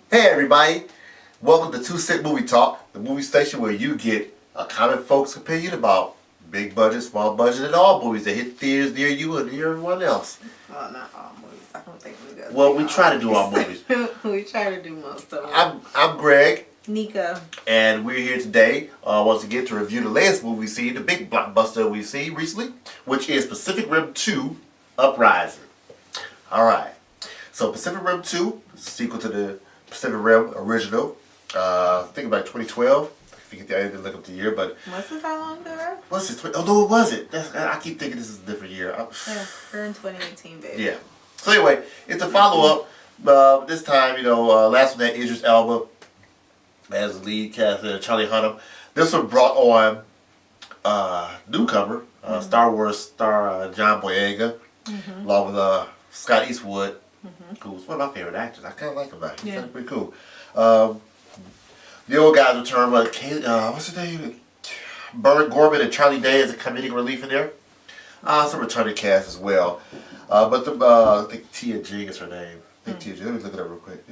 Hey everybody, welcome to 2 Cent Movie Talk, the movie station where you get a common folks' opinion about big budget, small budget, and all movies that hit theaters near you and near everyone else. Well, not all movies. I don't think we do. Well, we try to do all movies. We try to do most of them. I'm Greg. Nika. And we're here today, once again, to review the latest movie we've seen, the big blockbuster we've seen recently, which is Pacific Rim 2, Uprising. Alright, so Pacific Rim 2, sequel to the Pacific Rim original, I think about 2012. I didn't look up the year, but... Was it that long ago? Was it? Oh, no, it wasn't. I keep thinking this is a different year. Yeah, we're in 2018, baby. Yeah. So anyway, it's a follow-up. This time, last one had Idris Elba as the lead cast, Charlie Hunnam. This one brought on newcomer, Star Wars star John Boyega, along with Scott Eastwood, who's one of my favorite actors. I kind of like him back. He's pretty cool. The old guys return, but what's his name? Gorman and Charlie Day as a comedic relief in there. Some returning cast as well. But I think Tia Jing is her name. I think Tia Jing. Let me look it up real quick.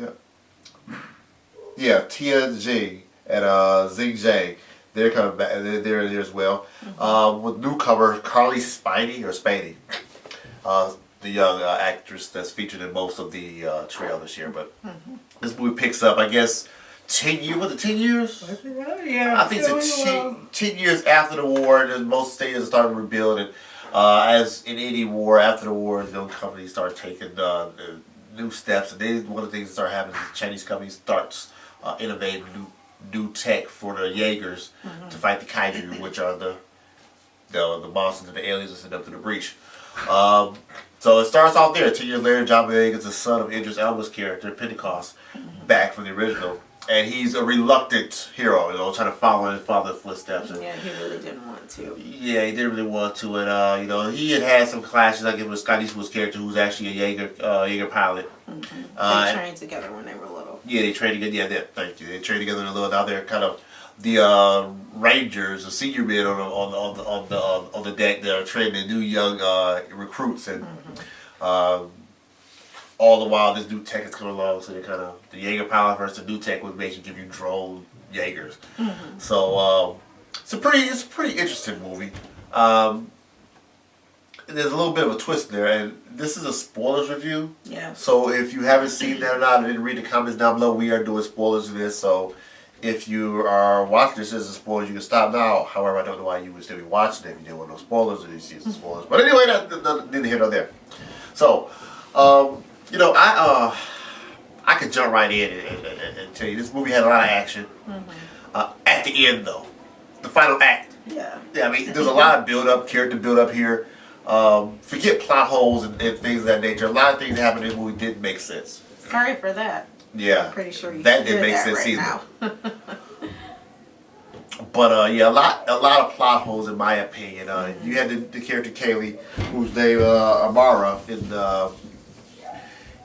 Yeah, Tia Jing and Zhang Jin. They're coming back. They're there as well. With newcomer Cailee Spaeny, the young actress that's featured in most of the trailers here. But this movie picks up, I guess, 10 years. Was it 10 years? Yeah. I think it's 10 years after the war, and most states are starting to rebuild. And as in any war, after the war, companies start taking new steps. And one of the things that start happening is Chinese companies starts innovating new tech for the Jaegers to fight the kaiju, which are the monsters and the aliens that send up to the breach. So it starts off there. 10 years later, John Boyega is the son of Idris Elba's character, Pentecost, back from the original. And he's a reluctant hero, trying to follow in his father's footsteps. And, he really didn't want to. Yeah, he didn't really want to. And, he had some clashes, like with Scott Eastwood's character, who's actually a Jaeger pilot. They trained together when they were little. Yeah, they trained together. Yeah, thank you. They trained together a little. Now they're kind of the Rangers, the senior men on the deck. They're training the new young recruits, and all the while this new tech is coming along. So they're kind of the Jaeger pilot versus the new tech, which makes you give you drone Jaegers. So it's a pretty interesting movie. There's a little bit of a twist there, and this is a spoilers review. Yeah. So if you haven't seen that or not, and didn't read the comments down below, we are doing spoilers of this. So if you are watching this as a spoiler, you can stop now. However, I don't know why you would still be watching it if you didn't want no spoilers or you see some spoilers. But anyway, that's neither here nor there. So, I could jump right in and tell you this movie had a lot of action. At the end, though, the final act. Yeah. I mean, there's a lot of build-up, character build-up here. Forget plot holes and things of that nature. A lot of things that happened in the movie didn't make sense. Sorry for that. Yeah. I'm pretty sure you that didn't make sense either. But a lot of plot holes in my opinion. You had the character Cailee, who's named Amara in the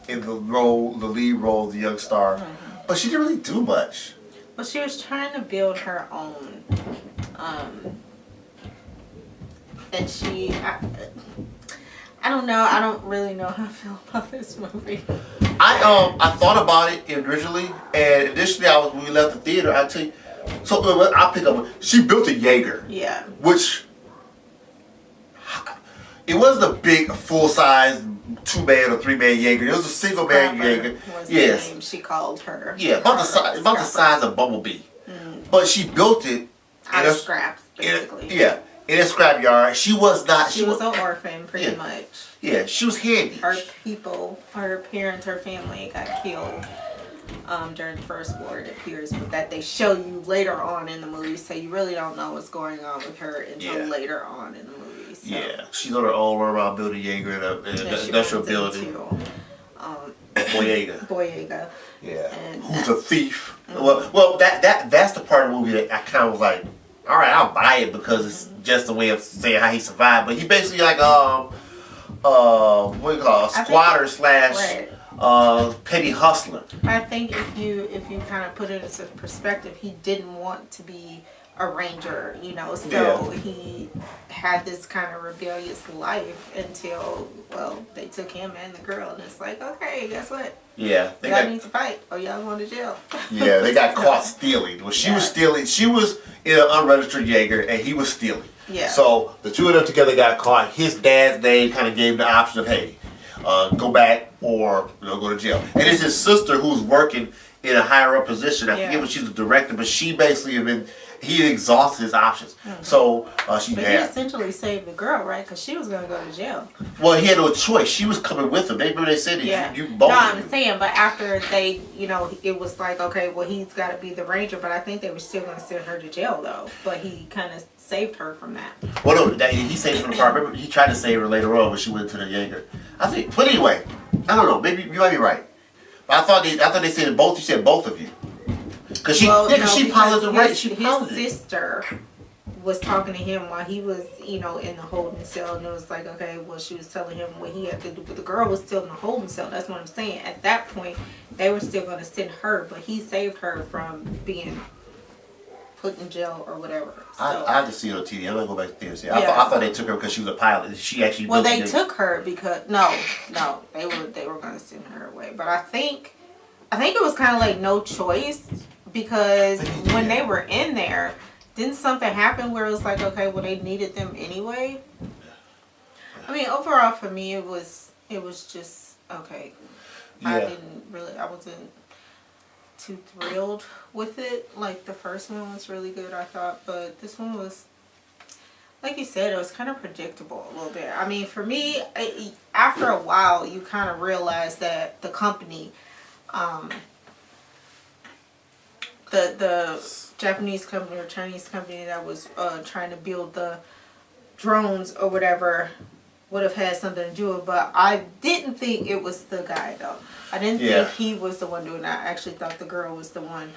lead role of the young star, but she didn't really do much. Well, she was trying to build her own, and I don't know. I don't really know how I feel about this movie. I thought about it originally, and initially when we left the theater, I tell you. So I'll pick up. She built a Jaeger. Yeah. Which it wasn't a big full-size 2-man or 3-man Jaeger. It was a single-man Jaeger. Yes. The name she called her. Yeah, about the size of Bumblebee. But she built it out of scraps, basically. In a scrapyard. She was an orphan, pretty much. Yeah, she was handy. Her parents, her family got killed during the First War, it appears, but that they show you later on in the movie, so you really don't know what's going on with her until later on in the movie. So. Yeah, she's on her own around building Jaeger in an industrial building. Boyega. Yeah. And who's a thief. Well, that's the part of the movie that I kind of was like, all right, I'll buy it because it's just a way of saying how he survived. But he basically like what do you call it? A squatter slash petty hustler. I think if you kind of put it into perspective, he didn't want to be a ranger, you know, so he had this kind of rebellious life until, well, they took him and the girl, and it's like, okay, guess what? Yeah, y'all need to fight, or y'all going to jail. Yeah, they got caught stealing. Well, she was stealing. She was in an unregistered Jaeger, and he was stealing. Yeah. So the two of them together got caught. His dad's name kind of gave him the option of, hey, go back or go to jail. And it's his sister who's working in a higher up position. I forget what she's the director, but she basically he exhausted his options. So she But he essentially saved the girl, right? Because she was going to go to jail. Well, he had no choice. She was coming with him. They said you both. No, I'm saying, but after they, it was like, okay, well, he's got to be the ranger. But I think they were still going to send her to jail, though. But he kind of saved her from that. Well, no, he saved her from the car. Remember, he tried to save her later on when she went to the Jaeger. I think. But anyway, I don't know. Maybe you might be right. But I thought they said both. You said both of you. Because she piloted the race. His sister was talking to him while he was, in the holding cell, and it was like, okay, well, she was telling him what he had to do, but the girl was still in the holding cell. That's what I'm saying. At that point, they were still going to send her, but he saved her from being put in jail or whatever. So, I just see it on TV. I'm gonna go back to theater. I thought they took her because she was a pilot. She actually. Well, they took her because no, they were going to send her away, but I think it was kind of like no choice. Because when they were in there, didn't something happen where it was like, okay, well, they needed them anyway? I mean, overall for me, it was just okay. Yeah. I wasn't too thrilled with it. Like the first one was really good, I thought, but this one was, like you said, it was kind of predictable a little bit. I mean, for me, after a while, you kind of realize that the company, the Japanese company or Chinese company that was trying to build the drones or whatever would have had something to do with it. But I didn't think it was the guy, though. I didn't think he was the one doing that. I actually thought the girl was the one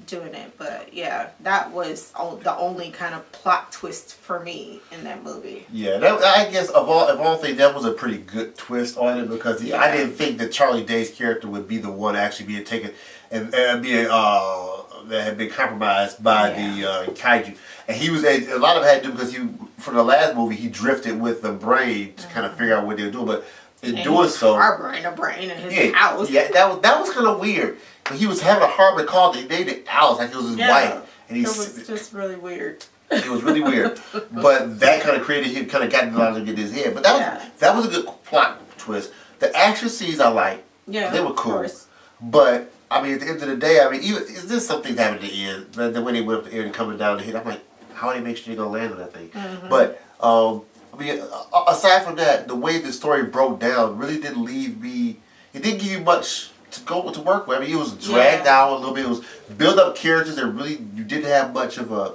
doing it. But yeah, that was the only kind of plot twist for me in that movie. Yeah, I guess of all things, that was a pretty good twist on it because I didn't think that Charlie Day's character would be the one actually being taken and being that had been compromised by the kaiju. And he was a lot of it had to do because for the last movie he drifted with the brain to kind of figure out what they were doing, but in doing so, a brain in his house. Yeah, that was kind of weird. But he was having a heart call. They named it Alice like it was his wife, and it was just really weird. It was really weird, but that kind of created him, kind of got him to get his head. But that was a good plot twist. The action scenes I like. Yeah, they were cool. But I mean, at the end of the day, I mean, is this something that happened at the end? Then when they went up the air and coming down the hill, I'm like, how do they make sure they're gonna land on that thing? Mm-hmm. But I mean, aside from that, the way the story broke down really didn't leave me. It didn't give you much to work with. I mean, it was dragged out a little bit. It was build up characters that really you didn't have much of a.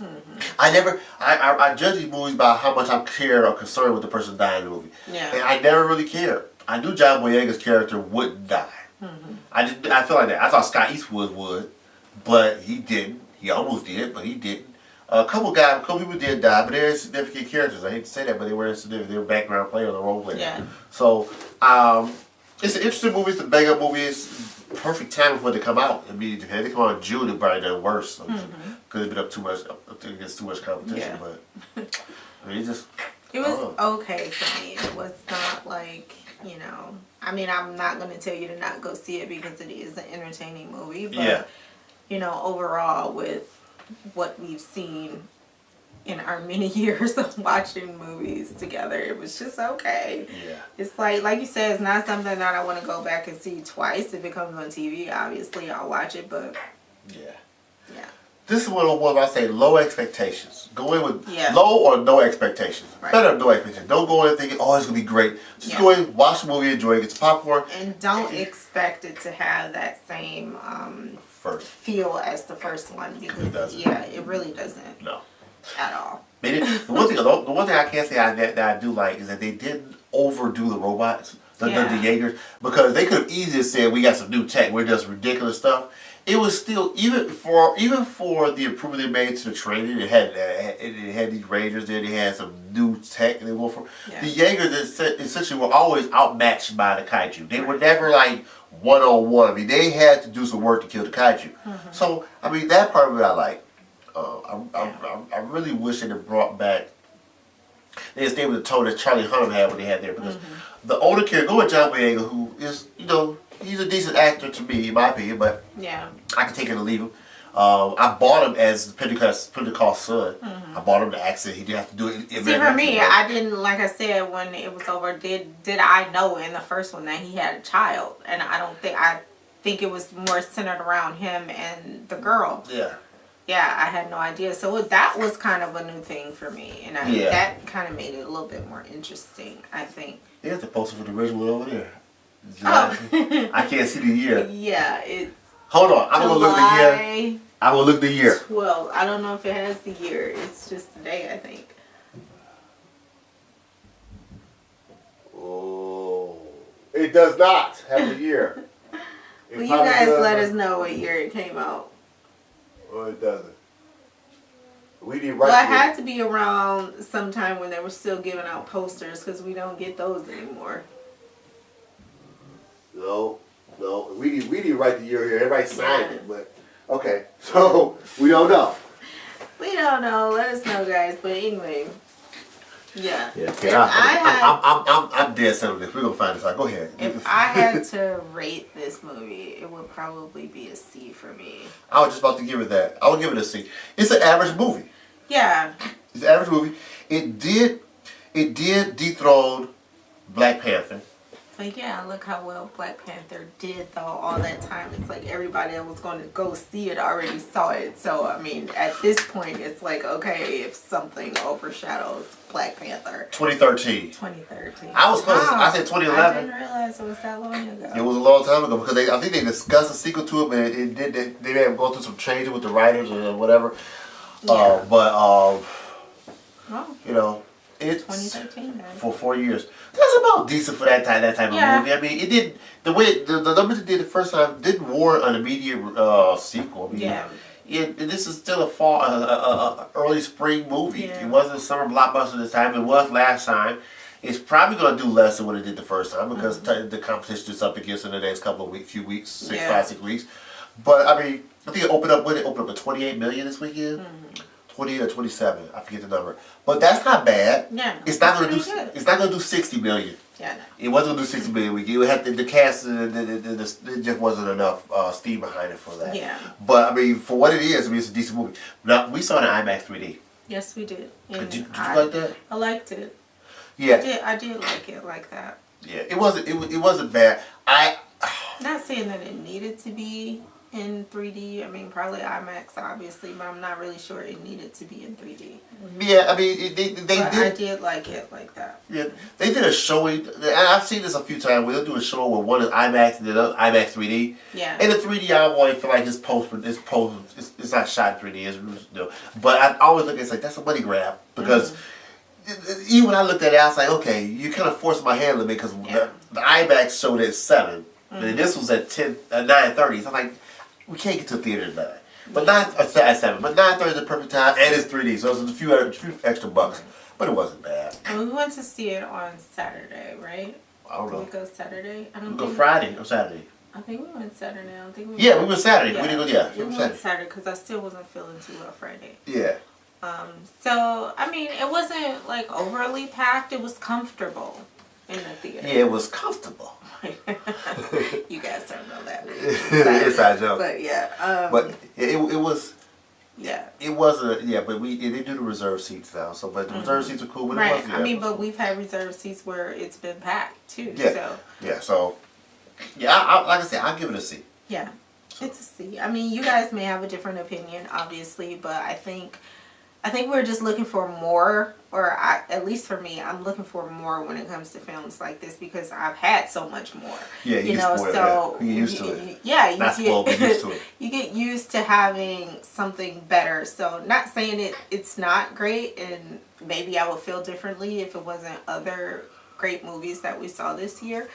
Mm-hmm. I judge these movies by how much I care or concerned with the person dying in the movie. Yeah. And I never really cared. I knew John Boyega's character wouldn't die. Mm-hmm. I feel like that. I thought Scott Eastwood would, but he didn't. He almost did, but he didn't. A couple people did die, but they're significant characters. I hate to say that, but they were significant. They were background players, the role players. Yeah. So it's an interesting movie. It's a bang-up movie. It's perfect time for it to come out. I mean, if they come out in June, it'd probably done worse. Because it's been up too much. Against too much competition. Yeah. But I mean, it was okay for me. It was not like, I mean, I'm not going to tell you to not go see it because it is an entertaining movie. But, overall, with what we've seen in our many years of watching movies together, it was just okay. Yeah. It's like you said, it's not something that I want to go back and see twice. If it comes on TV, obviously I'll watch it, but yeah. This is one of the ones I say low expectations. Go in with low or no expectations. Right. Better no expectations. Don't go in thinking, oh, it's going to be great. Just go in, watch the movie, enjoy it, get some popcorn. And don't expect it to have that same feel as the first one. Because, it really doesn't. No. At all. Maybe the one thing I can't say that I do like is that they didn't overdo the robots, the Jaegers, because they could have easily said, we got some new tech, we're just ridiculous stuff. It was still, even for the improvement they made to the training, it had these Rangers there, they had some new tech, and they went for the Jaegers essentially were always outmatched by the kaiju. They were never like one-on-one. I mean, they had to do some work to kill the kaiju. Mm-hmm. So, I mean, that part of it I like. I really wish it had brought back. They stayed with the tone that Charlie Hunnam had when they had there, because the older character, go with John Boyega, who is, he's a decent actor to me, in my opinion, but I can take it or leave him. I bought him as Pentecost son. I bought him the accent. He didn't have to do it. See, for me, I didn't, like I said, when it was over, did I know in the first one that he had a child? And I think it was more centered around him and the girl. Yeah, I had no idea. So that was kind of a new thing for me. And that kind of made it a little bit more interesting, I think. There's the poster for the original over there. Oh. I can't see the year. Yeah, it's Hold on, I'm going to look the year. I'm going to look the year. 12. I don't know if it has the year. It's just the day, I think. Oh. It does not have the year. Well, you guys let us know what year it came out. Well, it doesn't. We need Well, it had to be around sometime when they were still giving out posters, because we don't get those anymore. No, we need to write the year here. Everybody signed it, but okay. So we don't know. We don't know. Let us know, guys. But anyway, yeah. Okay, I'm dead set on this. We're gonna find this out. Go ahead. If I had to rate this movie, it would probably be a C for me. I was just about to give it that. I would give it a C. It's an average movie. Yeah. It's an average movie. It did dethrone Black Panther. But yeah, look how well Black Panther did though all that time. It's like everybody that was going to go see it already saw it. So, I mean, at this point, it's like, okay, if something overshadows Black Panther. 2013. 2013. I was close. I said 2011. I didn't realize it was that long ago. It was a long time ago, because I think they discussed a sequel to it, but they may have gone through some changes with the writers or whatever. Yeah. It's 2013 then. for 4 years. That's about decent for that type of movie. I mean, it did the way the numbers it did the first time didn't warrant an immediate sequel. I mean, this is still a fall, early spring movie. Yeah. It wasn't a summer blockbuster this time. It was last time. It's probably going to do less than what it did the first time, because the competition is up against in the next couple of few weeks, 5, 6 weeks. But I mean, I think it opened up at 28 million this weekend. 28 or 27, I forget the number. But that's not bad. Yeah. It's not gonna do. It's not gonna do 60 million. Yeah. No. It wasn't gonna do 60 million a week. It had the cast. It just wasn't enough steam behind it for that. Yeah. But I mean, for what it is, I mean, it's a decent movie. Now we saw it in IMAX 3D. Yes, we did. Did you like that? I liked it. Yeah. I did like it like that. Yeah. It wasn't bad. Not saying that it needed to be in 3D. I mean, probably IMAX, obviously, but I'm not really sure it needed to be in 3D. Yeah, I mean, they did. I did like it like that. Yeah, they did a showing, and I've seen this a few times, where they'll do a show where one is IMAX and the other IMAX 3D. Yeah. And the 3D, I always feel like it's not shot in 3D, but I always look at it like, that's a money grab, because even when I looked at it, I was like, okay, you kind of forced my hand a little bit, because the IMAX showed at 7, and this was at 9:30, so I'm like, we can't get to the theater at 9. But at 7. But 9:30 is the perfect time, and it's 3D, so it's a few extra bucks. But it wasn't bad. Well, we went to see it on Saturday, right? I don't know. Did we go Saturday? I don't We think go Friday or Saturday. I think we went Saturday. I don't think we We went Saturday. Yeah. We didn't go. We went Saturday because I still wasn't feeling too well Friday. Yeah. So I mean, it wasn't like overly packed. It was comfortable in the theater. Yeah, it was comfortable. You guys don't know that. Inside joke. But yeah. But it was. Yeah. It wasn't. Yeah, but they do the reserved seats now. So, but the reserved seats are cool. But right. It wasn't, I mean, but we've had reserved seats where it's been packed too. Yeah. So. Yeah. So. Yeah. I like I said, I'll give it a C. Yeah. It's a C. I mean, you guys may have a different opinion, obviously, but I think we're just looking for more, or at least for me, I'm looking for more when it comes to films like this, because I've had so much more. Yeah, you know, so you get used to it. Yeah, you That's get used to it. You get used to having something better. So not saying it's not great, and maybe I would feel differently if it wasn't other great movies that we saw this year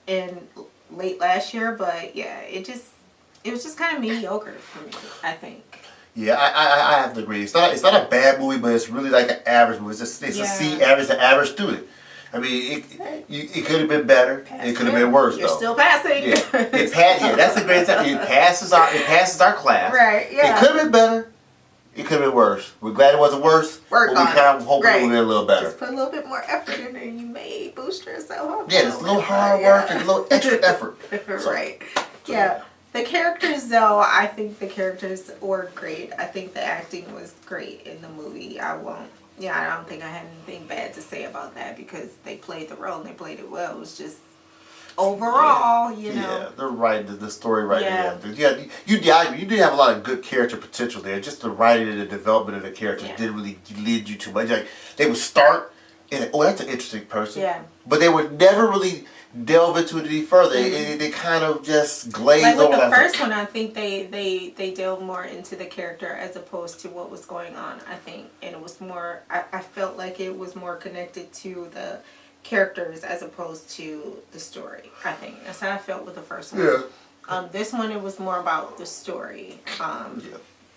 and late last year, but yeah, it was just kind of mediocre for me, I think. Yeah, I have to agree. It's not a bad movie, but it's really like an average movie. It's a C average, an average student. I mean, it could have been better. It could have been worse. You're still passing. Yeah, that's a great time. It passes our class. Right. Yeah. It could have been better. It could have been worse. We're glad it wasn't worse. Work but on we kind of it. hope it would be a little better. Just put a little bit more effort in there, and you may boost yourself up. Yeah, it's a little hard work and a little extra effort. So, Right. Yeah. The characters, though, I think the characters were great. I think the acting was great in the movie. I don't think I had anything bad to say about that because they played the role and they played it well. It was just overall, you know. Yeah, they're writing the story right Yeah. there. You did have a lot of good character potential there. Just the writing and the development of the characters didn't really lead you too much. Like they would start and that's an interesting person. Yeah. But they would never really delve into it any further. They kind of just glazed Like with over the that. first one, I think they delved more into the character as opposed to what was going on, I think. And it was more, I felt like it was more connected to the characters as opposed to the story, I think. That's how I felt with the first one. Yeah. This one, it was more about the story.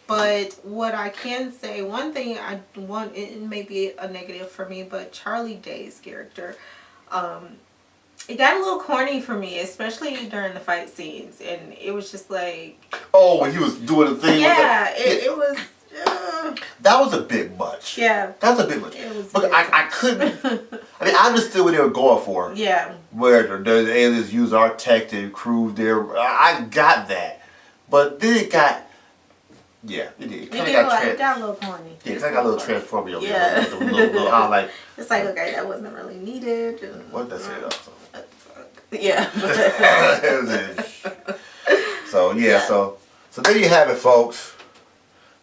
But what I can say, one thing it may be a negative for me, but Charlie Day's character, it got a little corny for me, especially during the fight scenes, and it was just like... Oh, when he was doing the thing it was... that was a bit much. Yeah. That was a bit much. It was but I couldn't... I mean, I understood what they were going for. Yeah. Where the aliens use our tech to improve their... I got that. But then it got... Yeah, it did. It got a little corny. Yeah, it got a little transforming over Yeah. there. Little highlight. It's like, okay, that wasn't really needed. What did that say? Yeah. So there you have it, folks.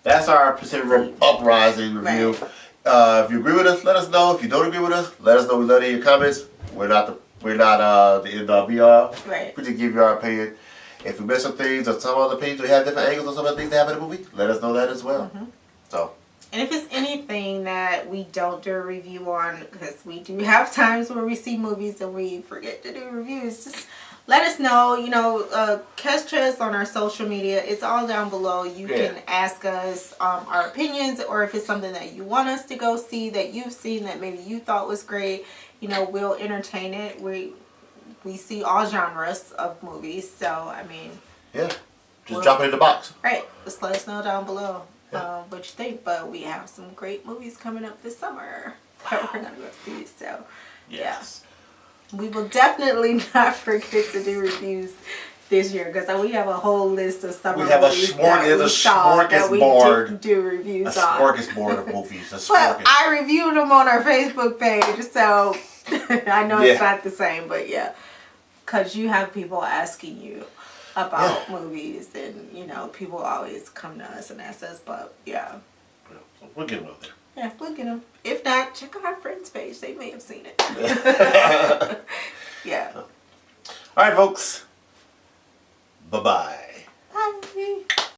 That's our Pacific Rim Uprising review. Right. If you agree with us, let us know. If you don't agree with us, let us know. We love to hear your comments. We're not the end all be all. Right. We just give you our opinion. If we miss some things or some other opinions, we have different angles on some of the things that happen in the movie, let us know that as well. So. And if it's anything that we don't do a review on, because we do have times where we see movies and we forget to do reviews, just let us know. You know, catch us on our social media. It's all down below. You can ask us our opinions, or if it's something that you want us to go see that you've seen that maybe you thought was great, you know, we'll entertain it. We see all genres of movies, so I mean... Yeah, just drop it in the box. Right, just let us know down below what you think, but we have some great movies coming up this summer that we're going to go see, so yes. Yeah. We will definitely not forget to do reviews this year, because we have a whole list of summer movies that we didn't do reviews on. A smorgasbord of movies. But I reviewed them on our Facebook page, so I know it's not the same, but yeah. Because you have people asking you about movies, and you know, people always come to us and ask us, but we'll get them out there. Yeah, we'll get them. If not, check out our friends' page. They may have seen it. Yeah. All right, folks. Bye-bye.